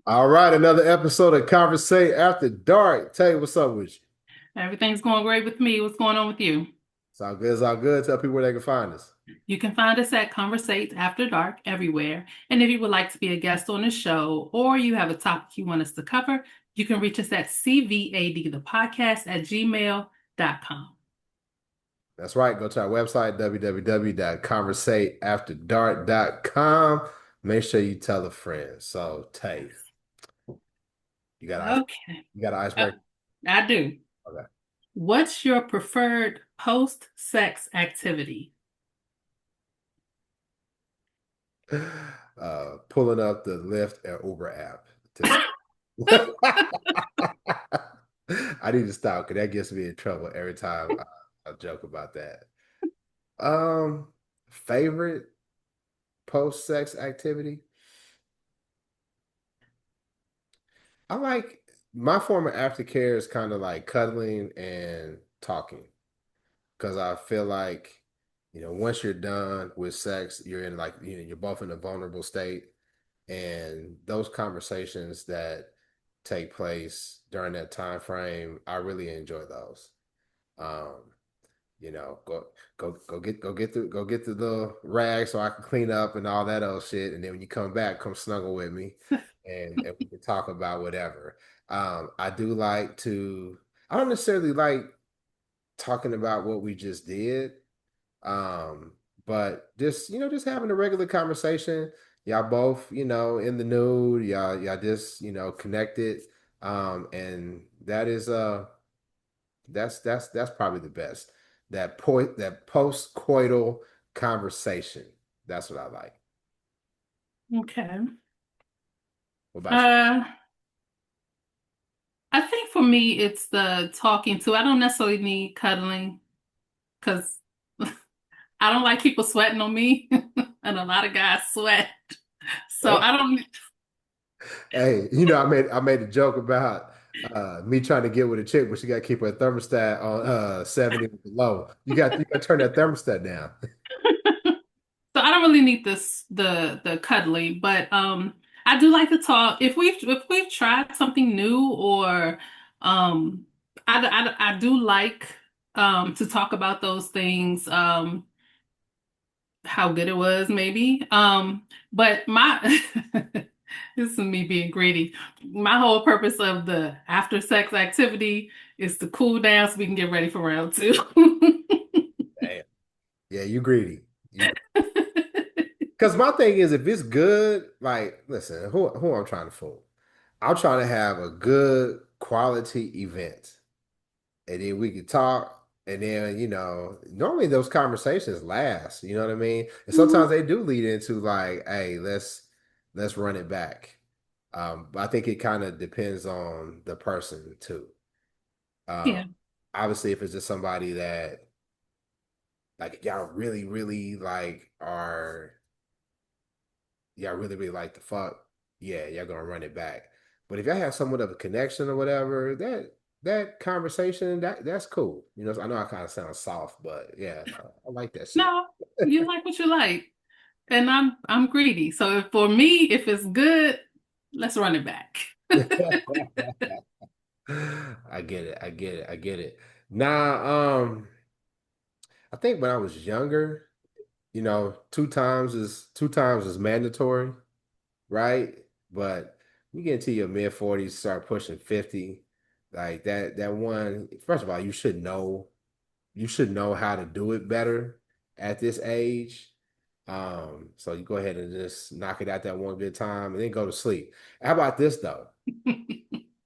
All right, another episode of Conversate After Dark. Tay, what's up with you? Everything's going great with me. What's going on with you? It's all good. It's all good. Tell people where they can find us. You can find us at Conversate After Dark everywhere. And if you would like to be a guest on the show or you have a topic you want us to cover, you can reach us at CVAD, the podcast at gmail.com. That's right. Go to our website, www.conversateafterdark.com. Make sure you tell a friend. So, Tay, you got ice. Okay. You got an Uh, icebreaker? I do. Okay. What's your preferred post-sex activity? Pulling up the Lyft or Uber app. I need to stop because that gets me in trouble every time I joke about that. Um, Favorite post-sex activity? I like my form of aftercare is kind of like cuddling and talking because I feel like, once you're done with sex, you're in like, you're both in a vulnerable state. And those conversations that take place during that time frame, I really enjoy those. Um, go get the rag so I can clean up and all that old shit. And then when you come back, come snuggle with me and we can talk about whatever. I do like to, I don't necessarily like talking about what we just did. Um, but just having a regular conversation. Y'all both, in the nude, y'all just, connected. And that's probably the best. That post-coital conversation. That's what I like. Okay. What about you? Uh, I think for me, it's the talking to. I don't necessarily need cuddling because I don't like people sweating on me, and a lot of guys sweat. So Hey, I don't. hey, I made a joke about me trying to get with a chick, but she got to keep her thermostat on 70 below. You got to turn that thermostat down. So I don't really need the cuddling, but I do like to talk. If we've tried something new or um, I do like to talk about those things. How good it was, maybe. But my this is me being greedy. My whole purpose of the after sex activity is to cool down so we can get ready for round two. Damn. Yeah, you greedy. Because my thing is, if it's good, like, listen, who I'm trying to fool? I'm trying to have a good quality event. And then we could talk. And then, normally those conversations last, you know what I mean? And sometimes they do lead into like, hey, let's run it back. But I think it kind of depends on the person too. Um, Yeah. Obviously, if it's just somebody that like y'all really, really like are y'all really, really like the fuck, yeah, y'all gonna run it back. But if y'all have somewhat of a connection or whatever, that conversation, that's cool. I know I kind of sound soft, but yeah, I like that shit. No, you like what you like. And I'm greedy. So for me, if it's good, let's run it back. I get it. I get it. I get it. Now, I think when I was younger, two times is mandatory, right? But you get into your mid 40s, start pushing 50, like that one, first of all, you should know how to do it better at this age. So you go ahead and just knock it out that one good time and then go to sleep. How about this though?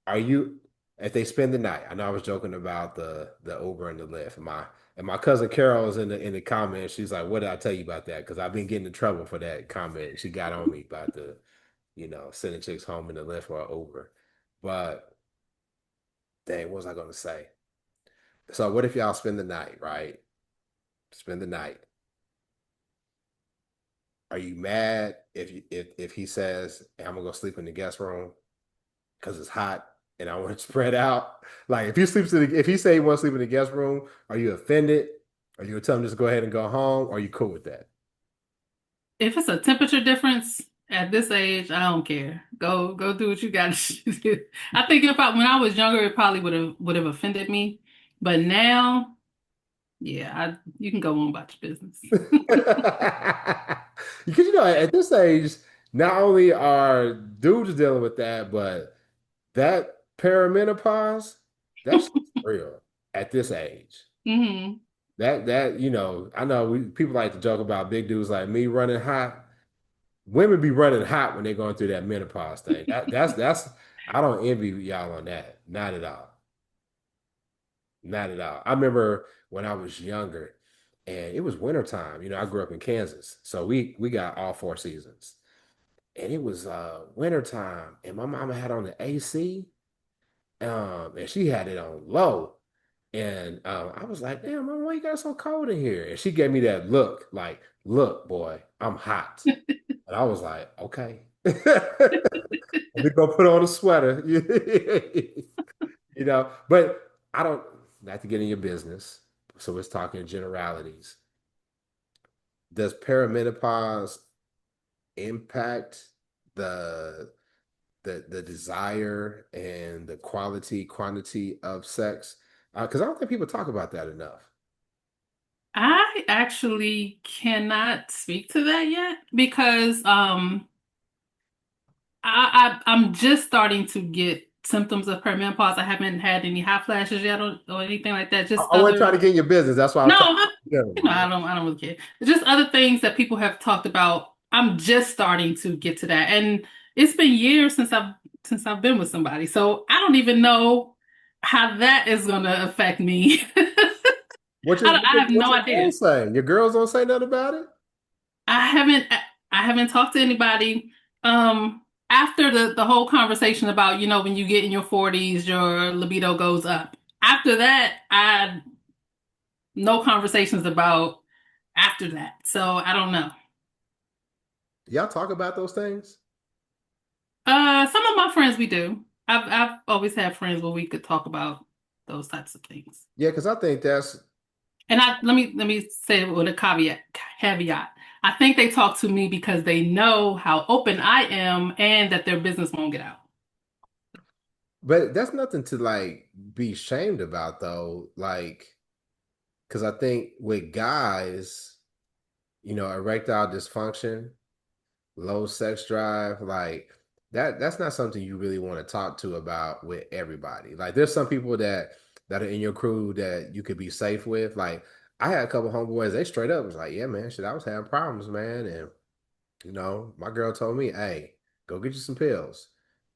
Are you if they spend the night? I know I was joking about the Uber and the Lyft. My cousin Carol was in the comments. She's like, "What did I tell you about that?" Because I've been getting in trouble for that comment. She got on me about sending chicks home in the Lyft or Uber. But dang, what was I gonna say? So what if y'all spend the night, right? Spend the night. Are you mad if he says, hey, I'm gonna go sleep in the guest room because it's hot and I want to spread out? Like if he say he wants to sleep in the guest room, are you offended? Are you gonna tell him just go ahead and go home? Or are you cool with that? If it's a temperature difference At this age, I don't care. Go do what you got to do. I think if I when I was younger, it probably would have offended me, but now, yeah, you can go on about your business. Because at this age, not only are dudes dealing with that, but that perimenopause, that's real at this age. Hmm. I know people like to joke about big dudes like me running hot. Women be running hot when they're going through that menopause thing. That's I don't envy y'all on that. Not at all. Not at all. I remember when I was younger and it was wintertime. I grew up in Kansas. So we got all four seasons. And it was wintertime and my mama had on the AC. And she had it on low. And I was like, damn, mama, why you got it so cold in here? And she gave me that look, like, look, boy, I'm hot. And I was like, okay. We gonna put on a sweater. But I don't, not to get in your business. So it's talking generalities. Does perimenopause impact the the desire and the quality, quantity of sex? Because I don't think people talk about that enough. I actually cannot speak to that yet because I'm just starting to get symptoms of perimenopause. I haven't had any hot flashes yet or anything like that. I, Just I wasn't trying to other get in your business. That's why I was no, talking generally, I don't really care. Just other things that people have talked about. I'm just starting to get to that, and it's been years since I've been with somebody, so I don't even know how that is going to affect me. What your I have what no your idea. girls say? Your girls don't say nothing about it? I haven't I haven't talked to anybody after the whole conversation about, when you get in your 40s, your libido goes up. After that, I no conversations about after that. So I don't know. Y'all talk about those things? Some of my friends we do. I've always had friends where we could talk about those types of things. Yeah, because I think that's And let me say it with a caveat. I think they talk to me because they know how open I am and that their business won't get out. but that's nothing to like be shamed about though. Like, because I think with guys, erectile dysfunction, low sex drive, like that's not something you really want to talk to about with everybody. Like there's some people that are in your crew that you could be safe with. Like I had a couple homeboys, they straight up was like, yeah, man, shit, I was having problems, man. And my girl told me, hey, go get you some pills.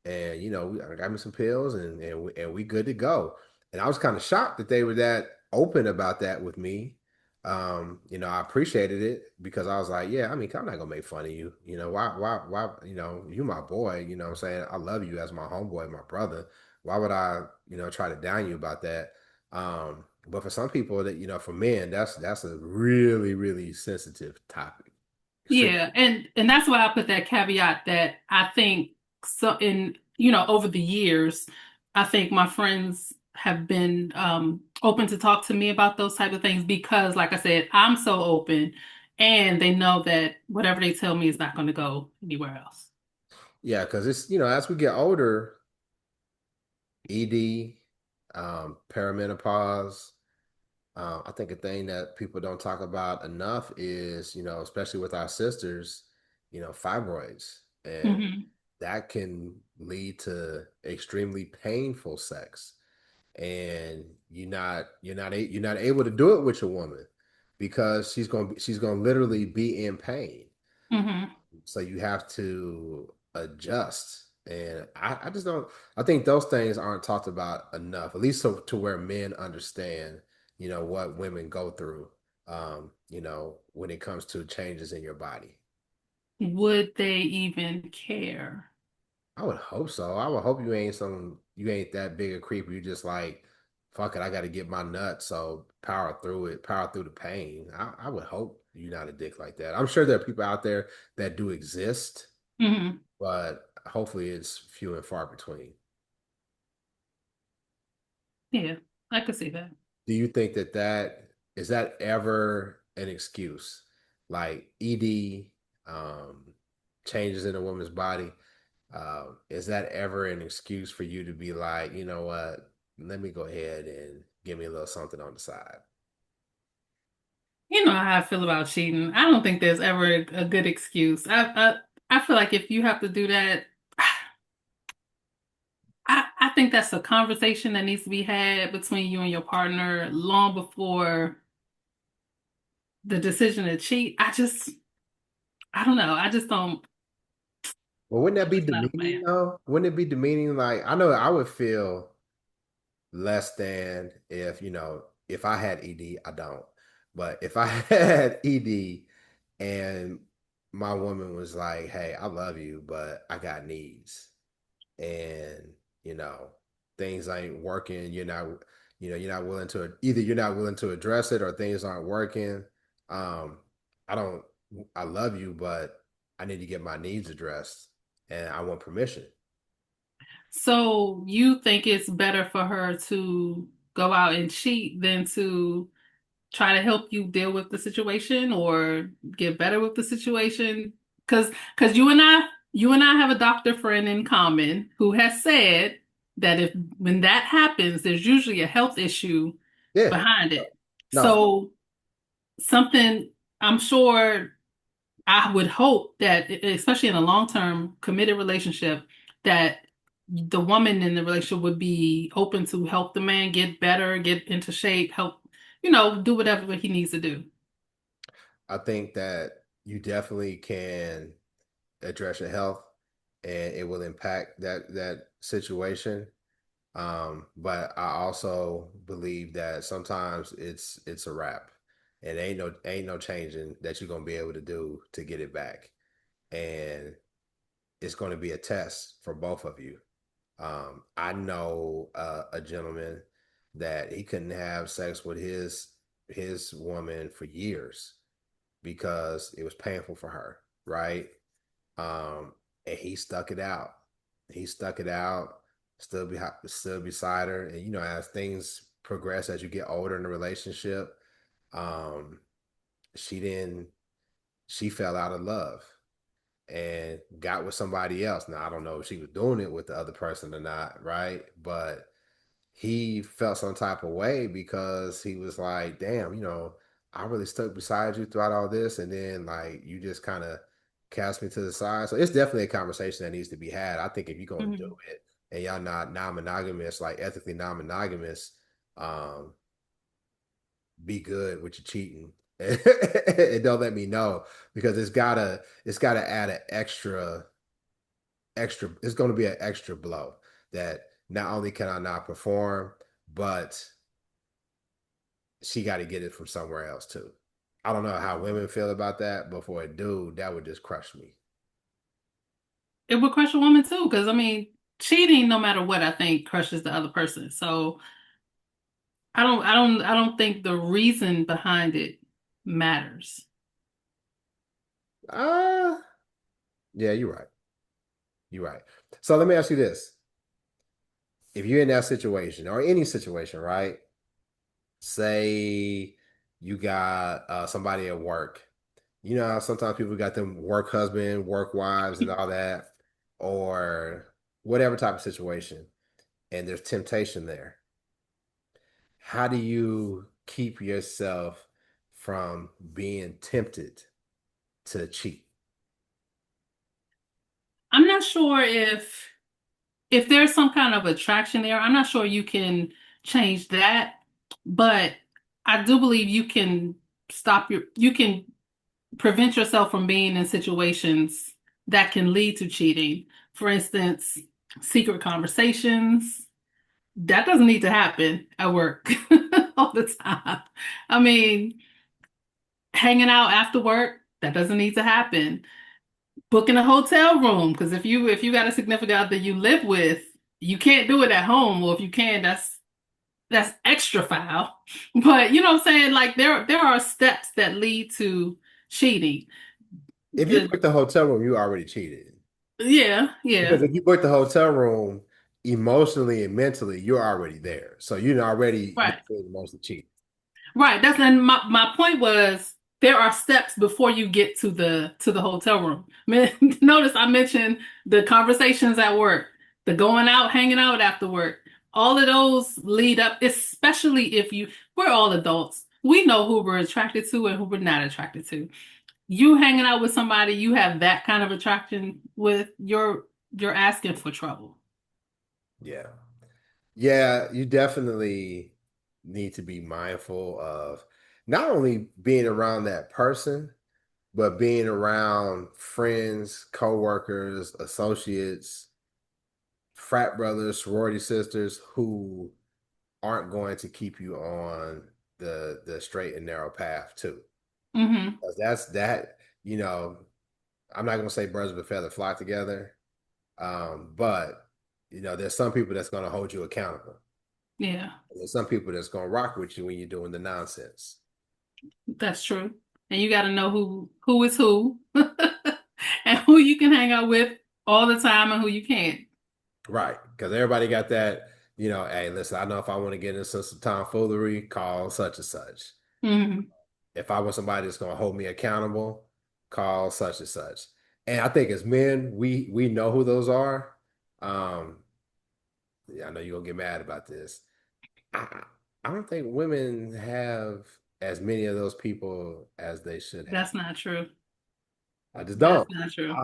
And, I got me some pills and we good to go. And I was kind of shocked that they were that open about that with me. I appreciated it because I was like, yeah, I mean, I'm not gonna make fun of you. Why, you my boy, what I'm saying? I love you as my homeboy, my brother. Why would I, try to down you about that? But for some people for men, that's a really, really sensitive topic. Extreme. Yeah, and that's why I put that caveat that I think so in over the years, I think my friends have been open to talk to me about those type of things because, like I said, I'm so open, and they know that whatever they tell me is not going to go anywhere else. Yeah, because it's, as we get older, ED, perimenopause, I think a thing that people don't talk about enough is, especially with our sisters, fibroids. And Hmm. that can lead to extremely painful sex. And you're not able to do it with your woman because she's gonna literally be in pain. Hmm. So you have to adjust. And I just don't, I think those things aren't talked about enough, at least to where men understand, what women go through, when it comes to changes in your body. Would they even care? I would hope so. I would hope you ain't that big a creep. You just like, fuck it, I got to get my nut. So power through it, power through the pain. I would hope you're not a dick like that. I'm sure there are people out there that do exist, Hmm. but hopefully it's few and far between. Yeah, I could see that. Do you think that is that ever an excuse? Like ED, changes in a woman's body, is that ever an excuse for you to be like, you know what, let me go ahead and give me a little something on the side? You know how I feel about cheating. I don't think there's ever a good excuse. I feel like if you have to do that, I think that's a conversation that needs to be had between you and your partner long before the decision to cheat. I don't know. I just don't. Well, wouldn't that I'm be just not a demeaning fan. though? Wouldn't it be demeaning? Like, I know I would feel less than if, if I had ED, I don't. But if I had ED and my woman was like, "Hey, I love you, but I got needs." And, you know, things ain't working, you're not willing to either you're not willing to address it or things aren't working. Um, I don't I love you, but I need to get my needs addressed and I want permission. So you think it's better for her to go out and cheat than to try to help you deal with the situation or get better with the situation? Because because you and I have a doctor friend in common who has said that if when that happens, there's usually a health issue Yeah. behind it. No, So something I'm sure I would hope that, especially in a long-term committed relationship, that the woman in the relationship would be open to help the man get better, get into shape, help, do whatever he needs to do. I think that you definitely can address your health and it will impact that situation. But I also believe that sometimes it's a wrap. And ain't no changing that you're gonna be able to do to get it back. And it's gonna be a test for both of you. I know a gentleman that he couldn't have sex with his woman for years because it was painful for her, right? And he stuck it out. He stuck it out, still beside her. And as things progress, as you get older in the relationship, um, she didn't. She fell out of love and got with somebody else. Now I don't know if she was doing it with the other person or not, right? But he felt some type of way because he was like, damn, I really stuck beside you throughout all this. And then like you just kind of cast me to the side. So it's definitely a conversation that needs to be had. I think if you're going to do Mhm. it and y'all not non-monogamous, like ethically non-monogamous, um, be good with your cheating. And don't let me know because it's gotta add an extra, it's going to be an extra blow that not only can I not perform, but she got to get it from somewhere else too. I don't know how women feel about that, but for a dude, that would just crush me. It would crush a woman too, because I mean, cheating, no matter what, I think crushes the other person. So I don't think the reason behind it matters. Uh, yeah, you're right. You're right. So let me ask you this. If you're in that situation or any situation, right? Say you got somebody at work. You know how sometimes people got them work husband, work wives, and all that, or whatever type of situation, and there's temptation there. How do you keep yourself from being tempted to cheat? I'm not sure if there's some kind of attraction there. I'm not sure you can change that, but I do believe you can prevent yourself from being in situations that can lead to cheating. For instance, secret conversations. That doesn't need to happen at work all the time. I mean, hanging out after work, that doesn't need to happen. Booking a hotel room, because if you got a significant other you live with, you can't do it at home, or if you can, that's extra foul. But you know what I'm saying? Like there are steps that lead to cheating. If you The book the hotel room, you already cheated. Yeah, Because yeah. if you book the hotel room emotionally and mentally, you're already there. So you're already Right. mentally and emotionally cheating. Right. That's and my point was there are steps before you get to the hotel room. Notice I mentioned the conversations at work, the going out, hanging out after work. All of those lead up, especially if we're all adults. We know who we're attracted to and who we're not attracted to. You hanging out with somebody you have that kind of attraction with, you're asking for trouble. Yeah. Yeah, you definitely need to be mindful of not only being around that person, but being around friends, coworkers, associates, frat brothers, sorority sisters who aren't going to keep you on the straight and narrow path too. Hmm. 'Cause that's that, you know, I'm not gonna say birds of a feather flock together. But there's some people that's gonna hold you accountable. Yeah, There's some people that's gonna rock with you when you're doing the nonsense. that's true. And you got to know who is who and who you can hang out with all the time and who you can't. Right. Because everybody got that, hey, listen, I know if I want to get into some tomfoolery, call such and such. Hmm. If I want somebody that's gonna hold me accountable, call such and such. And I think as men, we know who those are. Um, yeah, I know you're gonna get mad about this. I I don't think women have as many of those people as they should have. That's not true. I just That's don't. not true.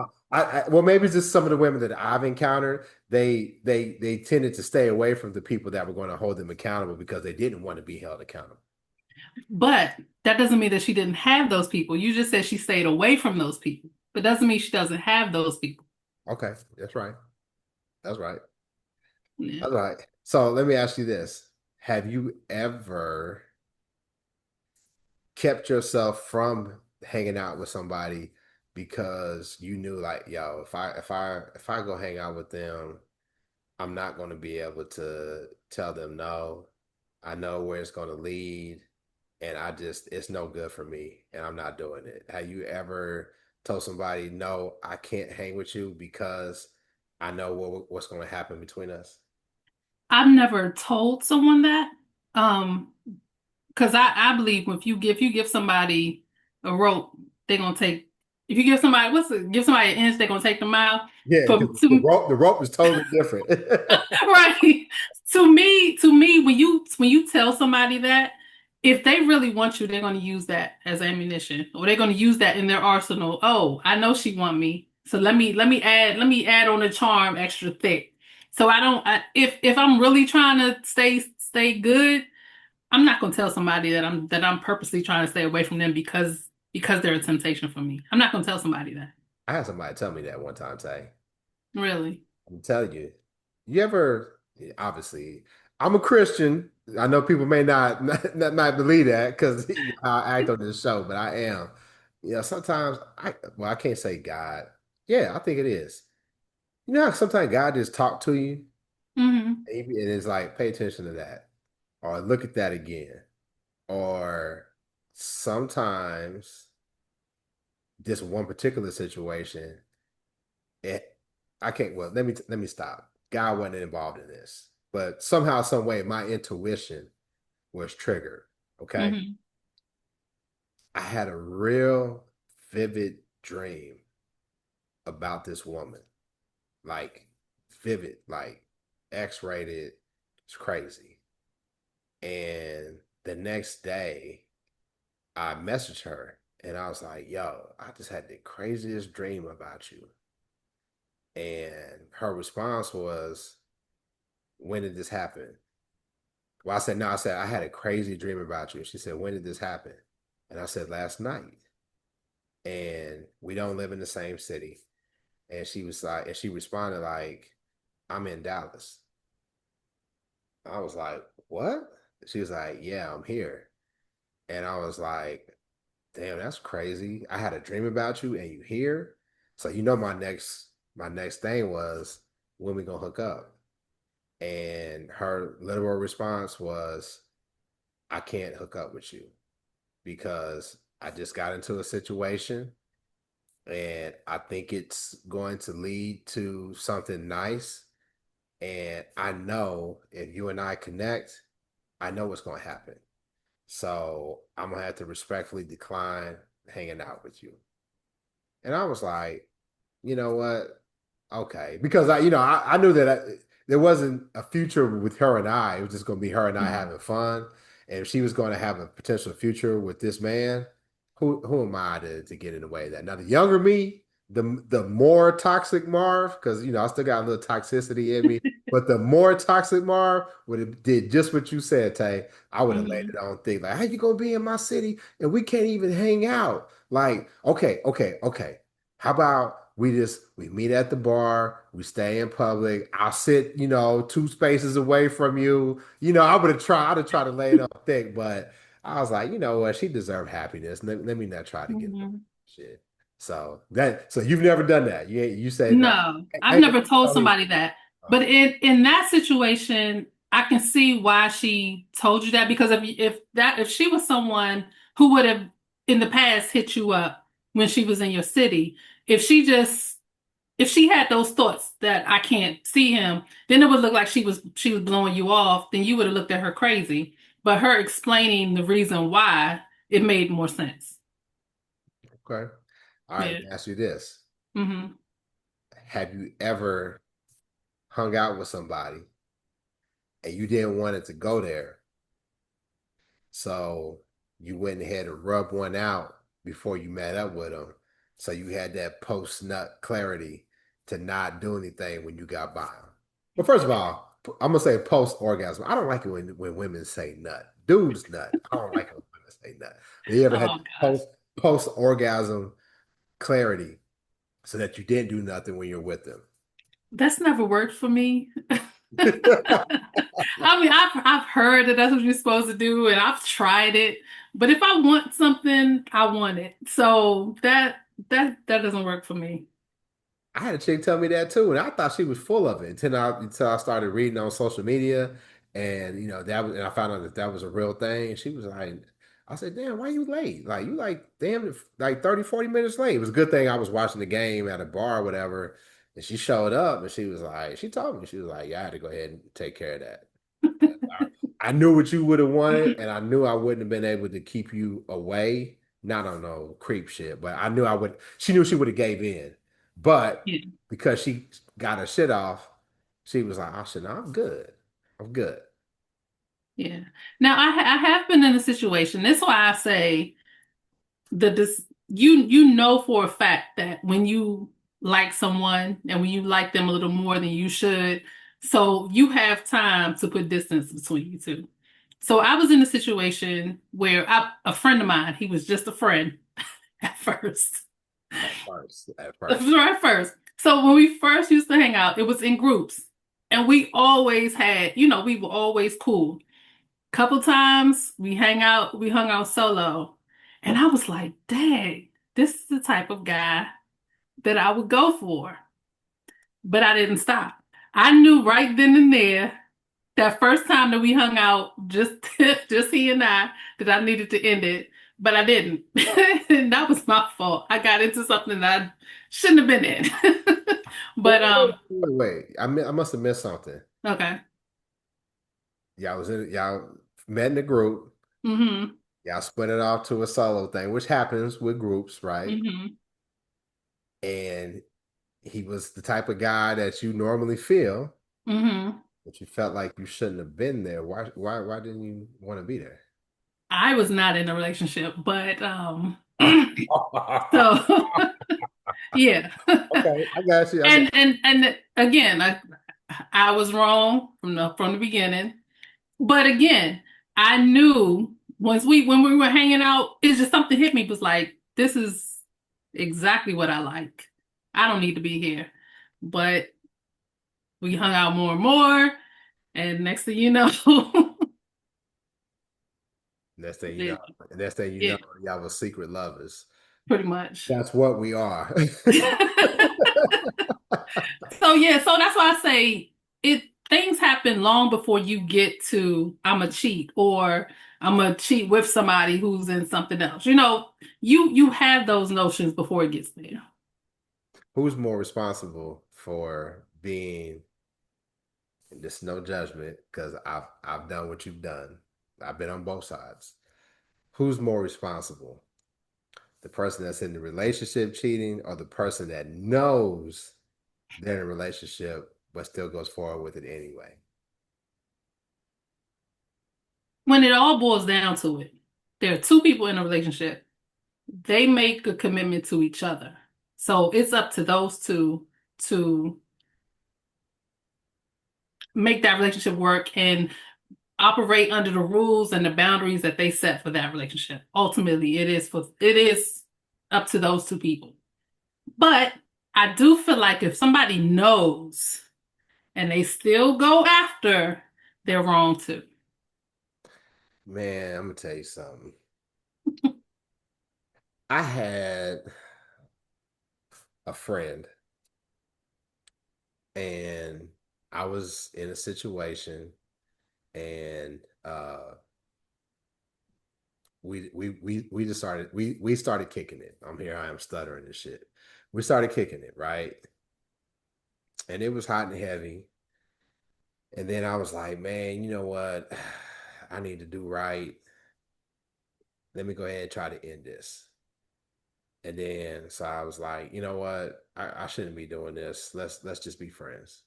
Well, maybe it's just some of the women that I've encountered. They tended to stay away from the people that were going to hold them accountable because they didn't want to be held accountable. But that doesn't mean that she didn't have those people. You just said she stayed away from those people. But doesn't mean she doesn't have those people. Okay, that's right. That's right. Yeah. That's right. So let me ask you this: have you ever kept yourself from hanging out with somebody because you knew, like, yo, if I go hang out with them, I'm not going to be able to tell them no. I know where it's going to lead, and it's no good for me, and I'm not doing it. Have you ever told somebody, no, I can't hang with you because I know what's going to happen between us? I've never told someone that. Um, because I believe if you give somebody a rope, they're gonna take if you give somebody give somebody an inch, they're gonna take the mile. Yeah, For because the to rope is totally different. right. To me, when you tell somebody that, if they really want you, they're gonna use that as ammunition, or they're gonna use that in their arsenal. Oh, I know she want me, so let me add on a charm extra thick. So if I'm really trying to stay good, I'm not gonna tell somebody that I'm purposely trying to stay away from them because they're a temptation for me. I'm not gonna tell somebody that. I had somebody tell me that one time, Tay. Really. I'm telling you, you ever, obviously, I'm a Christian. I know people may not believe that because I act on this show, but I am. Sometimes I can't say God. Yeah, I think it is. You know how sometimes God just talk to you Hmm. and it's like, pay attention to that or look at that again. Or sometimes this one particular situation, it I can't well let me stop. God wasn't involved in this. But somehow, some way, my intuition was triggered. Okay. Hmm. I had a real vivid dream about this woman. Like vivid, like X-rated. It's crazy. And the next day I messaged her and I was like, yo, I just had the craziest dream about you. And her response was, when did this happen? Well, I said, no, I said, I had a crazy dream about you. She said, when did this happen? And I said, last night. And we don't live in the same city. And she was like, and she responded like, I'm in Dallas. I was like, what? She was like, yeah, I'm here. And I was like, damn, that's crazy. I had a dream about you and you here. So my next thing was, when we gonna hook up? And her literal response was, I can't hook up with you because I just got into a situation and I think it's going to lead to something nice. And I know if you and I connect, I know what's going to happen. So I'm going to have to respectfully decline. hanging out with you. And I was like, you know what? Okay. Because I knew that there wasn't a future with her and I. It was just going to be her and I Mhm. having fun. And if she was going to have a potential future with this man, who am I to get in the way of that? Now, the younger me, the more toxic Marv, because I still got a little toxicity in me, but the more toxic Marv would have did just what you said, Tay. I would have laid Mhm. it on thick. Like, how you gonna be in my city and we can't even hang out? Like, okay, okay, okay. How about we meet at the bar, we stay in public. I'll sit, two spaces away from you. I'd have tried to lay it on thick, but I was like, you know what? She deserved happiness. Let me not try to get into Mhm. shit. So you've never done that. You say no. No, I've Hey, never told tell me. somebody that. But in that situation, I can see why she told you that because if she was someone who would have in the past hit you up when she was in your city, if she just if she had those thoughts that I can't see him, then it would look like she was blowing you off, then you would have looked at her crazy. But her explaining the reason why, it made more sense. Okay. All right, let Yeah. me ask you this. Hmm. Have you ever hung out with somebody and you didn't want it to go there? So you went ahead and rubbed one out before you met up with them. So you had that post nut clarity to not do anything when you got by them. But first of all, I'm gonna say post orgasm. I don't like it when women say nut. Dudes nut. I don't like it when women say nut. But you ever had Oh gosh. post orgasm clarity so that you didn't do nothing when you're with them? That's never worked for me. I mean, I've heard that that's what you're supposed to do, and I've tried it. But if I want something, I want it. So that doesn't work for me. I had a chick tell me that too, and I thought she was full of it until I started reading on social media, and and I found out that that was a real thing. And she was like, I said, "Damn, why you late? Like you like damn like 30, 40 minutes late." It was a good thing I was watching the game at a bar or whatever, and she showed up and she told me she was like, "Yeah, I had to go ahead and take care of that." I knew what you would have wanted, and I knew I wouldn't have been able to keep you away. Not on no creep shit, but I knew I would. She knew she would have gave in, but Yeah, because she got her shit off, she was like, "I said, no, I'm good. I'm good." yeah. Now I have been in a situation. That's why I say you know for a fact that when you like someone and when you like them a little more than you should, so you have time to put distance between you two. So I was in a situation where a friend of mine, he was just a friend at first. At first, at first, Right first. So when we first used to hang out, it was in groups. And we always had, we were always cool. Couple times we hung out solo. And I was like, dang, this is the type of guy that I would go for. But I didn't stop. I knew right then and there, that first time that we hung out, just just he and I, that I needed to end it. But I didn't. And that was my fault. I got into something that I shouldn't have been in. But wait. I must have missed something. okay. Y'all met in a group. Mm-hmm. Y'all split it off to a solo thing, which happens with groups, right? Mm-hmm. And he was the type of guy that you normally feel. Mm-hmm. But you felt like you shouldn't have been there. Why didn't you want to be there? I was not in a relationship, but so yeah. Okay, I got you. I got And again, I was wrong from the beginning. But again, I knew when we were hanging out, it's just something hit me. It was like, this is exactly what I like. I don't need to be here. But we hung out more and more, and next thing you know, next thing you know, it, next thing you know, it y'all were secret lovers. pretty much. That's what we are. So yeah, so that's why I say it things happen long before you get to I'm a cheat or I'm a cheat with somebody who's in something else. You have those notions before it gets there. Who's more responsible for being, and this no judgment, because I've done what you've done. I've been on both sides. Who's more responsible? The person that's in the relationship cheating or the person that knows they're in a relationship but still goes forward with it anyway? When it all boils down to it, there are two people in a relationship. They make a commitment to each other. So it's up to those two to make that relationship work and operate under the rules and the boundaries that they set for that relationship. Ultimately, it is up to those two people. But I do feel like if somebody knows and they still go after, they're wrong too. Man, I'm gonna tell you something. I had a friend and I was in a situation and we just started we started kicking it. I'm here, I am stuttering and shit. We started kicking it, right? And it was hot and heavy. And then I was like, man, you know what? I need to do right. Let me go ahead and try to end this. And then so I was like, you know what? I shouldn't be doing this. Let's just be friends.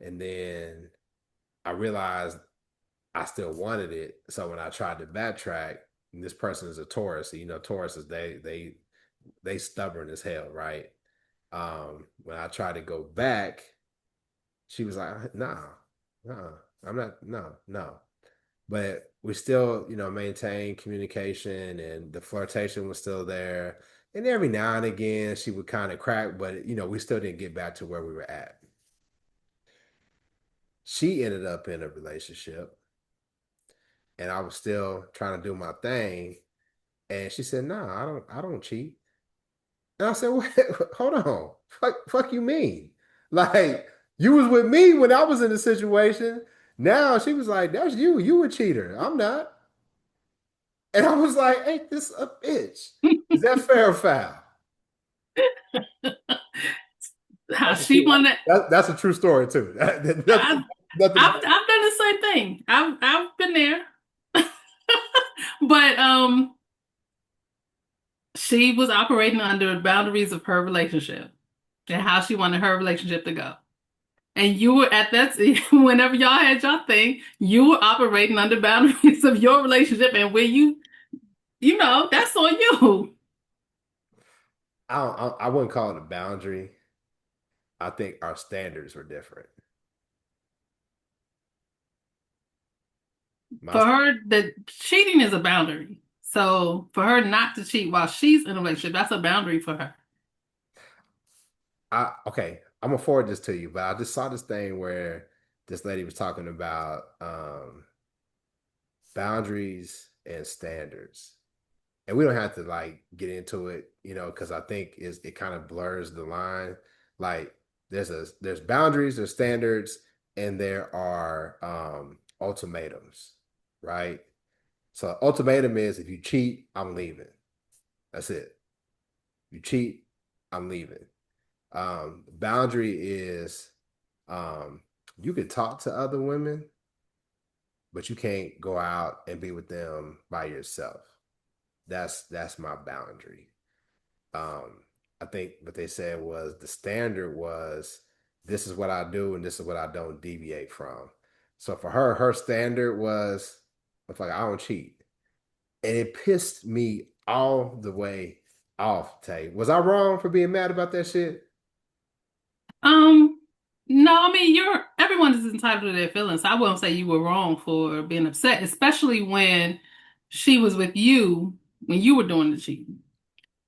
And then I realized I still wanted it. So when I tried to backtrack, this person is a Taurus. So, you know, Tauruses they stubborn as hell, right? When I tried to go back, she was like, nah, nah, I'm not, no, no. But we still, you know, maintained communication and the flirtation was still there. And every now and again she would kind of crack, but you know, we still didn't get back to where we were at. She ended up in a relationship and I was still trying to do my thing. And she said, "Nah, I don't cheat." And I said, "Wait, hold on, fuck you mean? Like you was with me when I was in the situation. Now she was like, that's you. You a cheater. I'm not." And I was like, "Ain't this a bitch? Is that fair or foul?" How That's a she true, wanted. that's a true story too. I've, Nothing, nothing. I've done the same thing. I've been there. But she was operating under the boundaries of her relationship and how she wanted her relationship to go. And you were at that, whenever y'all had your thing, you were operating under boundaries of your relationship and where you know, that's on you. I wouldn't call it a boundary. I think our standards were different. My, For her, the cheating is a boundary. So for her not to cheat while she's in a relationship, that's a boundary for her. okay, I'm gonna forward this to you, but I just saw this thing where this lady was talking about boundaries and standards. And we don't have to like get into it, you know, because I think it kind of blurs the line. Like there's boundaries, there's standards, and there are ultimatums, right? So ultimatum is if you cheat, I'm leaving. That's it. You cheat, I'm leaving. Boundary is um, you can talk to other women, but you can't go out and be with them by yourself. That's my boundary. Um, I think what they said was the standard was this is what I do and this is what I don't deviate from. So for her, her standard was it's like I don't cheat. And it pissed me all the way off, Tay. Was I wrong for being mad about that shit? Um, no, I mean you're everyone is entitled to their feelings. I won't say you were wrong for being upset, especially when she was with you when you were doing the cheating.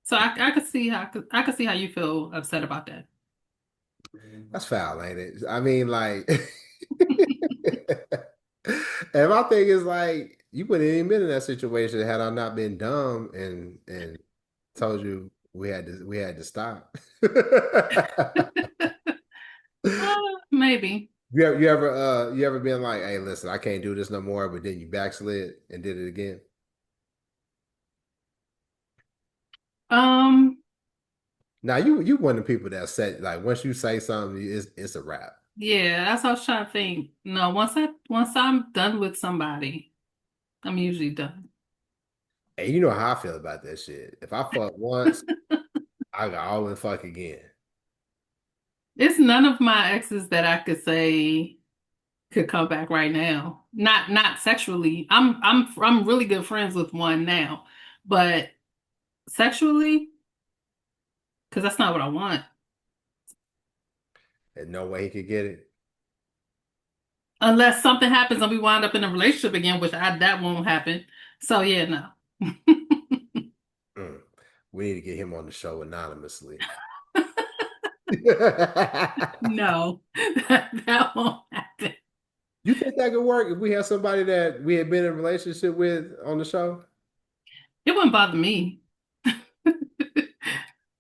So I could see how I could see how you feel upset about that. That's foul, ain't it? I mean, like, and my thing is like, you wouldn't even been in that situation had I not been dumb and told you we had to stop. Maybe. You ever been like, hey, listen, I can't do this no more, but then you backslid and did it again? Um, Now you one of the people that said like once you say something, it's a wrap. yeah, that's what I was trying to think. No, once I'm done with somebody, I'm usually done. And you know how I feel about that shit. If I fuck once, I got all the fuck again. It's none of my exes that I could say could come back right now. Not sexually. I'm really good friends with one now, but sexually, because that's not what I want. And no way he could get it. Unless something happens and we wind up in a relationship again, which that won't happen. So yeah, no. Mm. We need to get him on the show anonymously. No, that won't happen. You think that could work if we had somebody that we had been in a relationship with on the show? It wouldn't bother me.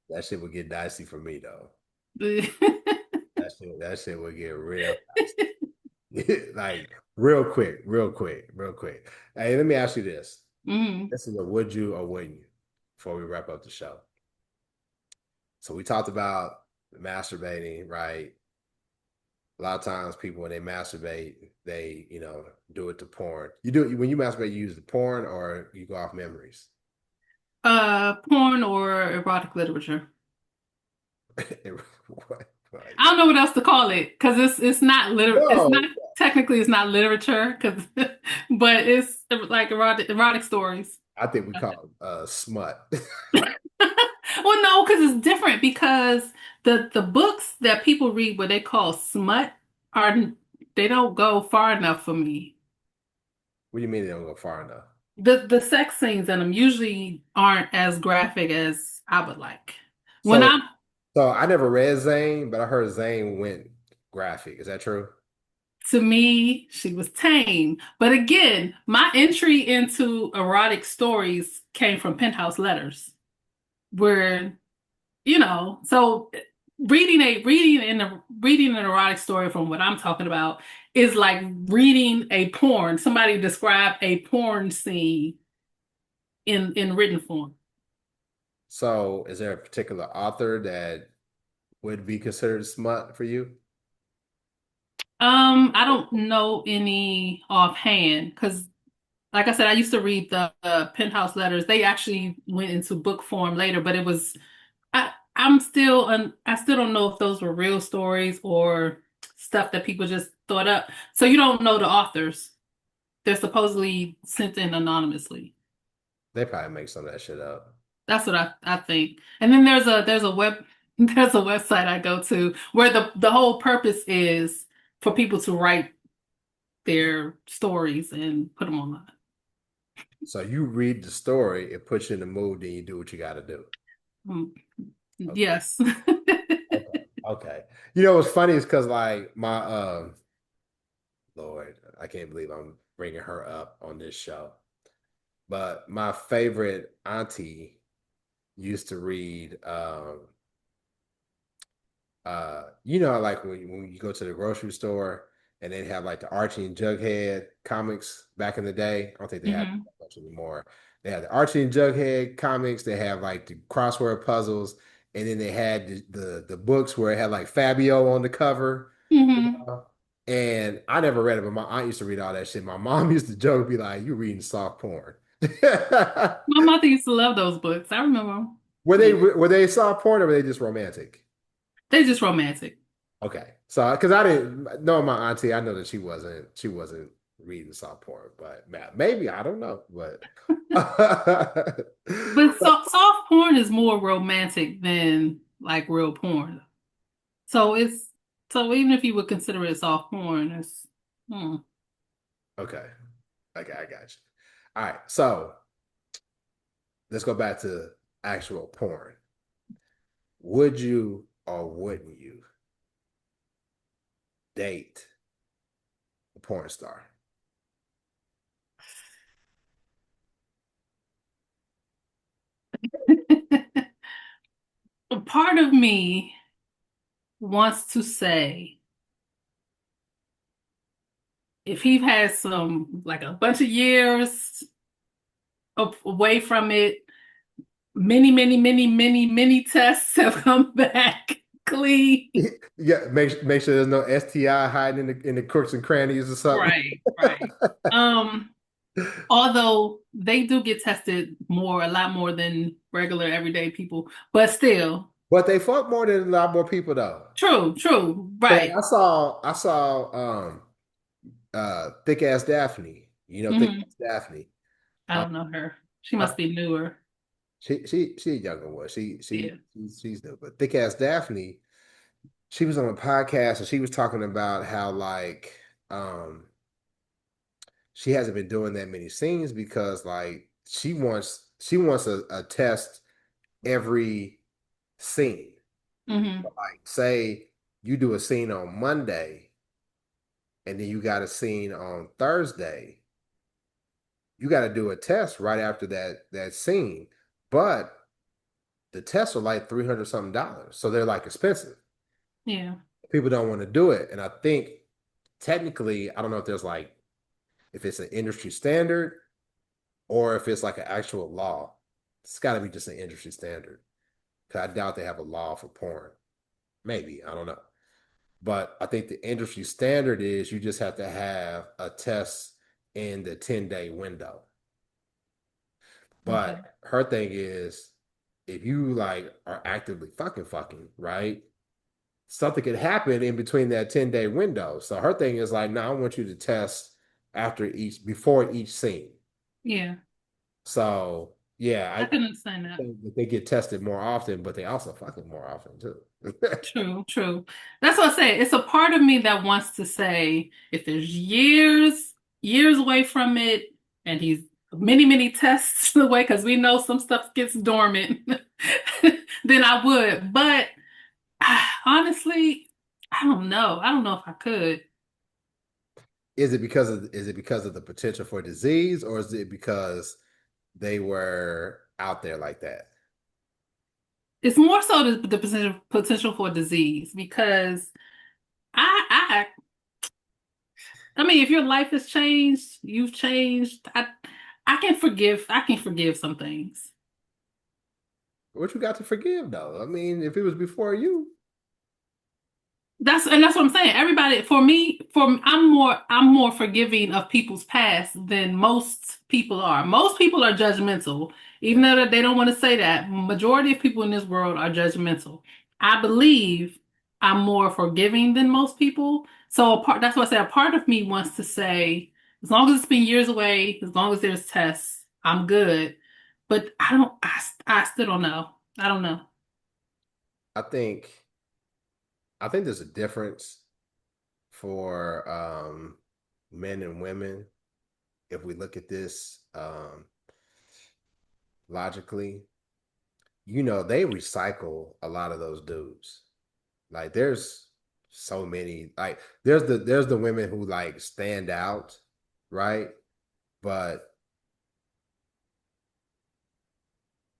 That shit would get dicey for me though. That shit would get real dicey. Like real quick, real quick, real quick. Hey, let me ask you this. Mhm. This is a would you or wouldn't you before we wrap up the show. So we talked about masturbating, right? A lot of times people when they masturbate, they, do it to porn. You do it when you masturbate, you use the porn or you go off memories. Porn or erotic literature. What? Like, I don't know what else to call it because it's not it's no, not technically it's not literature because but it's like erotic stories. I think we call it smut. Well, no, because it's different because the books that people read what they call smut are they don't go far enough for me. What do you mean they don't go far enough? The sex scenes in them usually aren't as graphic as I would like. When So, I'm so I never read Zane, but I heard Zane went graphic. Is that true? To me, she was tame. But again, my entry into erotic stories came from penthouse letters, where, so reading an erotic story from what I'm talking about is like reading a porn. Somebody described a porn scene in written form. So, is there a particular author that would be considered smut for you? I don't know any offhand because like I said, I used to read the penthouse letters. They actually went into book form later, but it was I still don't know if those were real stories or stuff that people just thought up. So you don't know the authors. They're supposedly sent in anonymously. They probably make some of that shit up. That's what I think. And then there's a web there's a website I go to where the whole purpose is for people to write their stories and put them online. So you read the story, it puts you in the mood, then you do what you got to do. Mm, Okay. yes. Okay. Okay. You know what's funny is because like my Lord, I can't believe I'm bringing her up on this show. But my favorite auntie used to read like when you go to the grocery store and they have like the Archie and Jughead comics back in the day. I don't think they have hmm that much anymore. They had the Archie and Jughead comics. They have like the crossword puzzles, and then they had the books where it had like Fabio on the cover. You hmm know? And I never read it, but my aunt used to read all that shit. My mom used to joke, be like, "You reading soft porn?" My mother used to love those books. I remember 'em. Were they Yeah. were they soft porn or were they just romantic? They're just romantic. Okay. So, because I didn't know my auntie, I know that she wasn't reading soft porn, but maybe I don't know, but But soft porn is more romantic than like real porn. So it's so even if you would consider it soft porn, it's hmm. okay, okay, I got you. All right, so let's go back to actual porn. Would you or wouldn't you date a porn star? Part of me wants to say if he has some like a bunch of years away from it, many tests have come back clean. Yeah, make sure there's no STI hiding in the crooks and crannies or something. Right, right. Um, although they do get tested more, a lot more than regular everyday people. But still, But they fuck more than a lot more people though. true, true, So right. I saw thick ass Daphne. You know thick Hmm. ass Daphne. I Um, don't know her. She her- must be newer. she a younger one. Yeah. She's new. But thick ass Daphne, she was on a podcast and she was talking about how like she hasn't been doing that many scenes because like she wants a test every scene. Hmm. Like say you do a scene on Monday and then you got a scene on Thursday, you got to do a test right after that scene. But the tests are like 300 something dollars. So they're like expensive. Yeah. People don't want to do it. And I think technically, I don't know if there's like if it's an industry standard or if it's like an actual law. It's got to be just an industry standard. Because I doubt they have a law for porn. Maybe, I don't know. But I think the industry standard is you just have to have a test in the 10-day window. Okay. But her thing is if you like are actively fucking, right? Something could happen in between that 10-day window. So her thing is like, no, I want you to test before each scene. Yeah. So yeah, I I can understand that. think that they get tested more often, but they also fucking more often too. True, true. That's what I say. It's a part of me that wants to say if there's years away from it, and he's many, many tests away, because we know some stuff gets dormant, then I would. But honestly, I don't know. I don't know if I could. Is it because of the potential for disease, or is it because they were out there like that? It's more so the potential for disease because I I mean, if your life has changed, you've changed. I can forgive some things. What you got to forgive though? I mean, if it was before you, That's what I'm saying. Everybody, for me, I'm more forgiving of people's past than most people are. Most people are judgmental, even yeah, though they don't want to say that. Majority of people in this world are judgmental. I believe I'm more forgiving than most people. So that's why I say a part of me wants to say, as long as it's been years away, as long as there's tests, I'm good. But I still don't know. I don't know. I think I think there's a difference for men and women if we look at this logically. They recycle a lot of those dudes. Like there's so many. Like there's the women who like stand out, right? But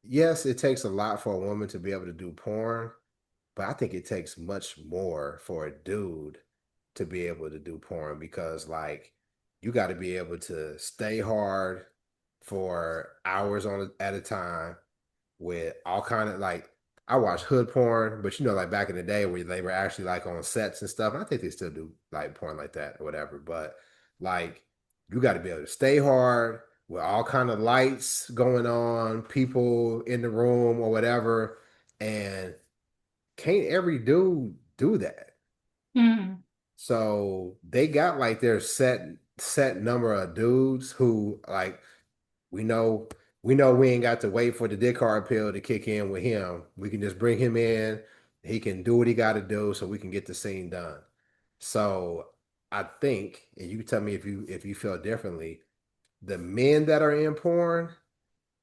yes, it takes a lot for a woman to be able to do porn, but I think it takes much more for a dude to be able to do porn because like you got to be able to stay hard for hours at a time with all kind of like I watch hood porn, but like back in the day where they were actually like on sets and stuff. And I think they still do like porn like that or whatever. But like you got to be able to stay hard with all kind of lights going on, people in the room or whatever, and can't every dude do that. Mm, So they got like their set number of dudes who like we know we ain't got to wait for the dick hard pill to kick in with him. We can just bring him in. He can do what he got to do so we can get the scene done. So I think, and you can tell me if you feel differently, the men that are in porn,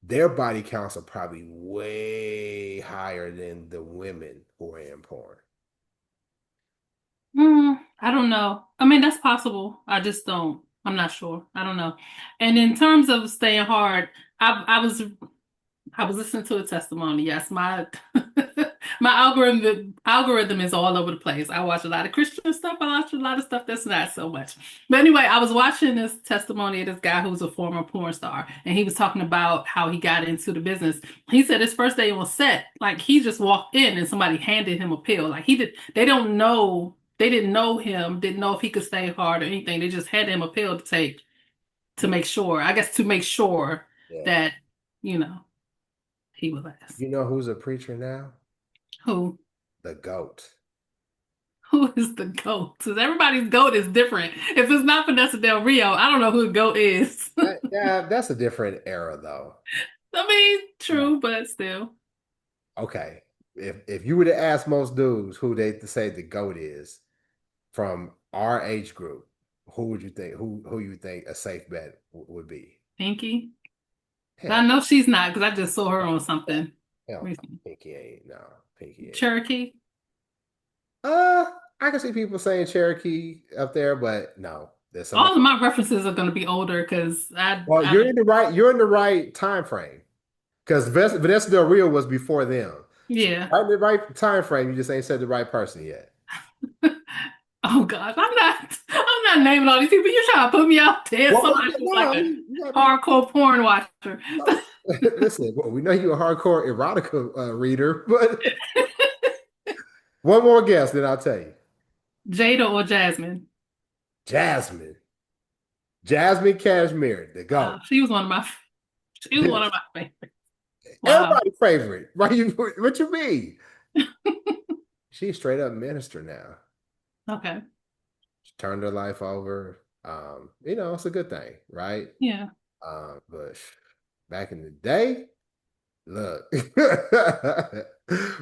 their body counts are probably way higher than the women who are in porn. I don't know. I mean, that's possible. I just don't. I'm not sure. I don't know. And in terms of staying hard, I was listening to a testimony. Yes, my my algorithm is all over the place. I watch a lot of Christian stuff. I watch a lot of stuff that's not so much. But anyway, I was watching this testimony of this guy who's a former porn star, and he was talking about how he got into the business. He said his first day on set, like he just walked in and somebody handed him a pill. Like he did, they don't know, they didn't know him, didn't know if he could stay hard or anything. They just handed him a pill to take to make sure. I guess to make sure Yeah. that, you know, he would last. You know who's a preacher now? Who? The GOAT. Who is the GOAT? Because everybody's GOAT is different. If it's not Vanessa Del Rio, I don't know who the GOAT is. Yeah, that's a different era though. I mean, Yeah. true, but still. Okay. If you were to ask most dudes who they to say the GOAT is from our age group, who would you think who you think a safe bet would be? Pinky? But I Hell, know she's not because I just saw her on hell, something hell no. recently. Pinky ain't no. Pinky ain't. Cherokee? Uh, I can see people saying Cherokee up there, but no, there's All somebody. of my references are going to be older because Well, I, you're in the right time frame because Vanessa Del Rio was before them. So yeah. right in the right time frame, you just ain't said the right person yet. Oh gosh, I'm not naming all these people. You're trying to put me out there. Well, Somebody who's no, like I a mean, you gotta be. hardcore porn watcher. Listen, well, we know you're a hardcore erotica reader, but one more guess, then I'll tell you. Jada or Jasmine. Jasmine, Jasmine Cashmere, the GOAT. She was one of my she was one of my favorites. Wow. Everybody's favorite. Right? What you mean? She's straight up minister now. Okay. She turned her life over. It's a good thing, right? Yeah. But back in the day, look,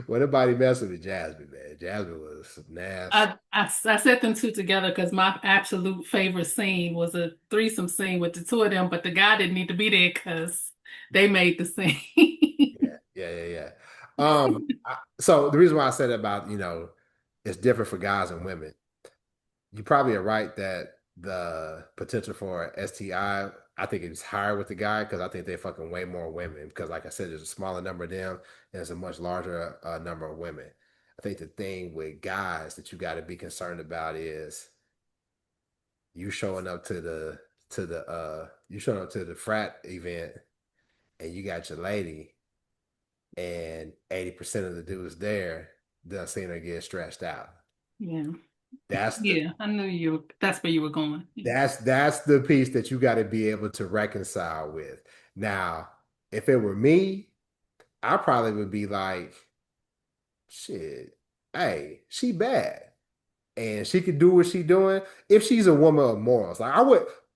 when nobody messing with Jasmine, man. Jasmine was nasty. I set them two together because my absolute favorite scene was a threesome scene with the two of them, but the guy didn't need to be there because they made the scene. Yeah, yeah, yeah, yeah. So the reason why I said about, it's different for guys and women. You probably are right that the potential for STI, I think it's higher with the guy because I think they fucking way more women. Because like I said, there's a smaller number of them and there's a much larger number of women. I think the thing with guys that you got to be concerned about is you showing up to the frat event and you got your lady and 80% of the dudes there done seen her get stretched out. Yeah. That's the Yeah. I knew that's where you were going. Yeah. that's the piece that you got to be able to reconcile with. Now, if it were me, I probably would be like, shit, hey, she bad. And she could do what she doing if she's a woman of morals. Like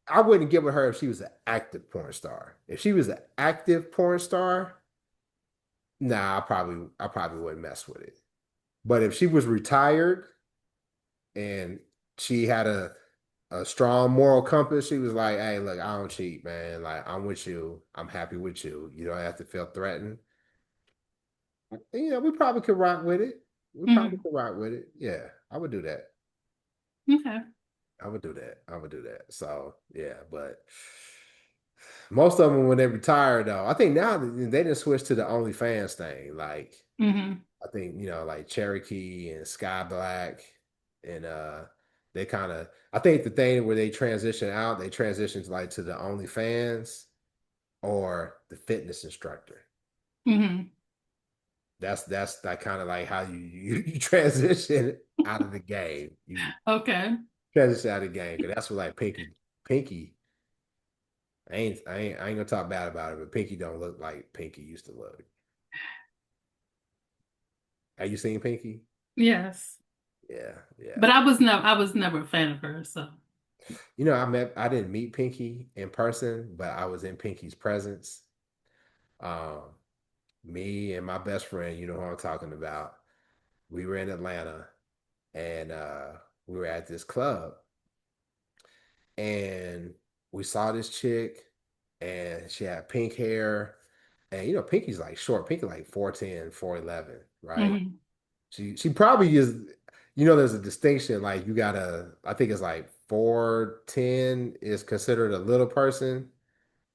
I wouldn't get with her if she was an active porn star. If she was an active porn star, nah, I probably wouldn't mess with it. But if she was retired and she had a strong moral compass, she was like, hey, look, I don't cheat, man. Like, I'm with you. I'm happy with you. You don't have to feel threatened. We probably could rock with it. We probably Mhm. could rock with it. Yeah, I would do that. Okay. I would do that. I would do that. So, yeah, but most of them, when they retire, though, I think now they didn't switch to the OnlyFans thing. Like, Hmm. I think, like Cherokee and Sky Black and they kind of I think the thing where they transition to like to the OnlyFans or the fitness instructor. Hmm. That's that kind of like how you transition out of the game. You Okay. transition out of the game because that's what like Pinky. I ain't gonna talk bad about it, but Pinky don't look like Pinky used to look. Have you seen Pinky? Yes. Yeah, yeah. But I was never a fan of her, so. I didn't meet Pinky in person, but I was in Pinky's presence. Um, Me and my best friend, you know who I'm talking about. We were in Atlanta and we were at this club and we saw this chick and she had pink hair. And Pinky's like short, Pinky like 4'10, 4'11, right? Hmm. She probably is, there's a distinction. Like you gotta, I think it's like 4'10 is considered a little person. Yeah.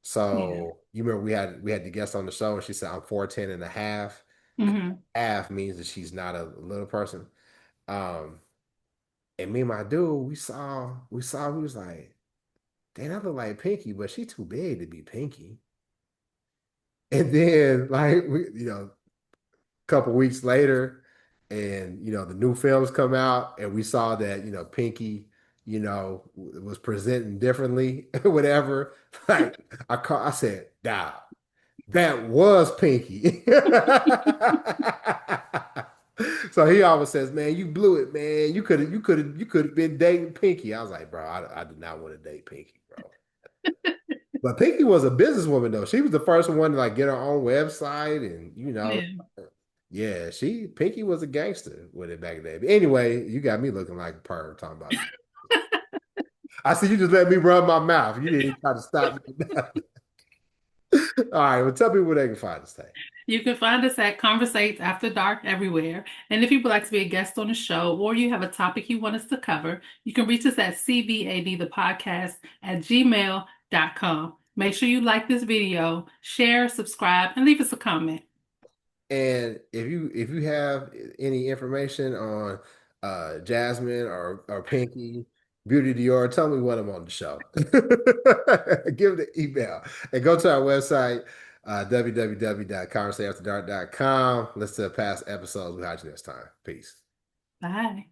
So you remember we had the guest on the show and she said I'm 4'10 and a half. Hmm. Half means that she's not a little person. Um, and me and my dude, we was like, damn, I look like Pinky, but she too big to be Pinky. And then like a couple weeks later, and the new films come out, and we saw that Pinky, was presenting differently, whatever. Like I said, "Dog, that was Pinky." So he always says, "Man, you blew it, man. You could have been dating Pinky." I was like, "Bro, I did not want to date Pinky, bro." But Pinky was a businesswoman though. She was the first one to like get her own website, and Yeah. yeah, Pinky was a gangster with it back then. But anyway, you got me looking like a perv talking about. I see you just let me run my mouth. You didn't even try to stop me. All right, well, tell people where they can find us. You can find us at ConVersate After Dark everywhere. And if you would like to be a guest on the show or you have a topic you want us to cover, you can reach us at CVAD the podcast at gmail.com. Make sure you like this video, share, subscribe, and leave us a comment. And if you have any information on Jasmine or Pinky, Beauty Dior, tell me when I'm on the show. Give the email and go to our website, www.conversateafterdark.com. Listen to past episodes. We'll catch you next time. Peace. Bye.